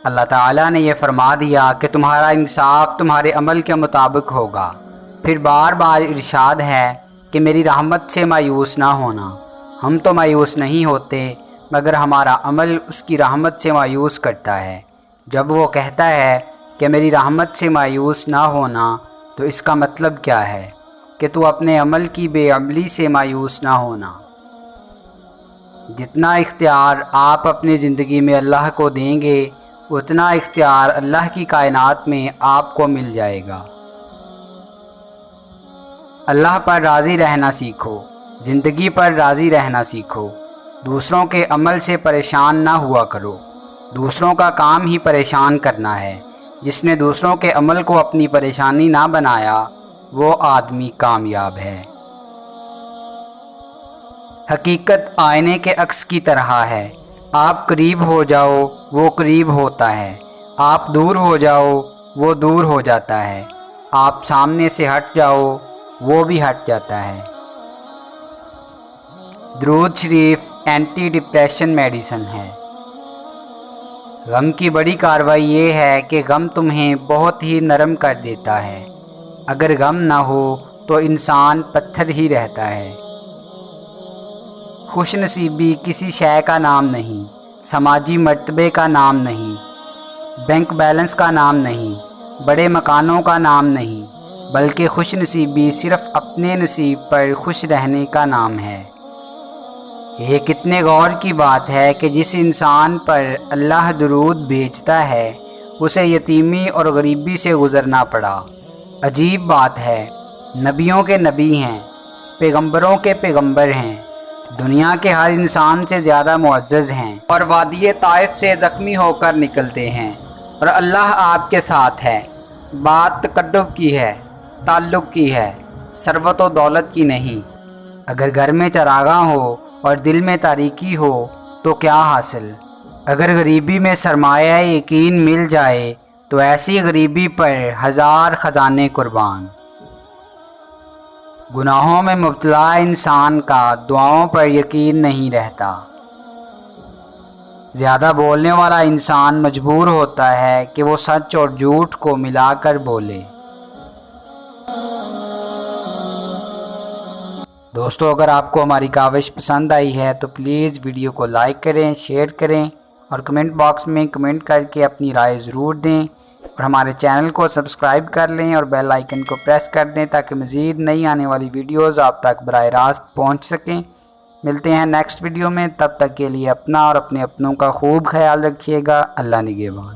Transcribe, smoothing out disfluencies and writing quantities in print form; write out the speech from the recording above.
اللہ تعالیٰ نے یہ فرما دیا کہ تمہارا انصاف تمہارے عمل کے مطابق ہوگا۔ پھر بار بار ارشاد ہے کہ میری رحمت سے مایوس نہ ہونا۔ ہم تو مایوس نہیں ہوتے مگر ہمارا عمل اس کی رحمت سے مایوس کرتا ہے۔ جب وہ کہتا ہے کہ میری رحمت سے مایوس نہ ہونا تو اس کا مطلب کیا ہے کہ تو اپنے عمل کی بے عملی سے مایوس نہ ہونا۔ جتنا اختیار آپ اپنی زندگی میں اللہ کو دیں گے اتنا اختیار اللہ کی کائنات میں آپ کو مل جائے گا۔ اللہ پر راضی رہنا سیکھو، زندگی پر راضی رہنا سیکھو۔ دوسروں کے عمل سے پریشان نہ ہوا کرو۔ دوسروں کا کام ہی پریشان کرنا ہے۔ جس نے دوسروں کے عمل کو اپنی پریشانی نہ بنایا وہ آدمی کامیاب ہے۔ حقیقت آئینے کے عکس کی طرح ہے۔ آپ قریب ہو جاؤ وہ قریب ہوتا ہے، آپ دور ہو جاؤ وہ دور ہو جاتا ہے، آپ سامنے سے ہٹ جاؤ وہ بھی ہٹ جاتا ہے۔ درود شریف اینٹی ڈپریشن میڈیسن ہے۔ غم کی بڑی کارروائی یہ ہے کہ غم تمہیں بہت ہی نرم کر دیتا ہے۔ اگر غم نہ ہو تو انسان پتھر ہی رہتا ہے۔ خوش نصیبی کسی شے کا نام نہیں، سماجی مرتبے کا نام نہیں، بینک بیلنس کا نام نہیں، بڑے مکانوں کا نام نہیں، بلکہ خوش نصیبی صرف اپنے نصیب پر خوش رہنے کا نام ہے۔ یہ کتنے غور کی بات ہے کہ جس انسان پر اللہ درود بھیجتا ہے اسے یتیمی اور غریبی سے گزرنا پڑا۔ عجیب بات ہے، نبیوں کے نبی ہیں، پیغمبروں کے پیغمبر ہیں، دنیا کے ہر انسان سے زیادہ معزز ہیں اور وادی طائف سے زخمی ہو کر نکلتے ہیں، اور اللہ آپ کے ساتھ ہے۔ بات تقرب کی ہے، تعلق کی ہے، ثروت و دولت کی نہیں۔ اگر گھر میں چراغاں ہو اور دل میں تاریکی ہو تو کیا حاصل؟ اگر غریبی میں سرمایہ یقین مل جائے تو ایسی غریبی پر ہزار خزانے قربان۔ گناہوں میں مبتلا انسان کا دعاؤں پر یقین نہیں رہتا۔ زیادہ بولنے والا انسان مجبور ہوتا ہے کہ وہ سچ اور جھوٹ کو ملا کر بولے۔ دوستو، اگر آپ کو ہماری کاوش پسند آئی ہے تو پلیز ویڈیو کو لائک کریں، شیئر کریں اور کمنٹ باکس میں کمنٹ کر کے اپنی رائے ضرور دیں، اور ہمارے چینل کو سبسکرائب کر لیں اور بیل آئیکن کو پریس کر دیں تاکہ مزید نئی آنے والی ویڈیوز آپ تک براہ راست پہنچ سکیں۔ ملتے ہیں نیکسٹ ویڈیو میں، تب تک کے لیے اپنا اور اپنے اپنوں کا خوب خیال رکھیے گا۔ اللہ نگہبان۔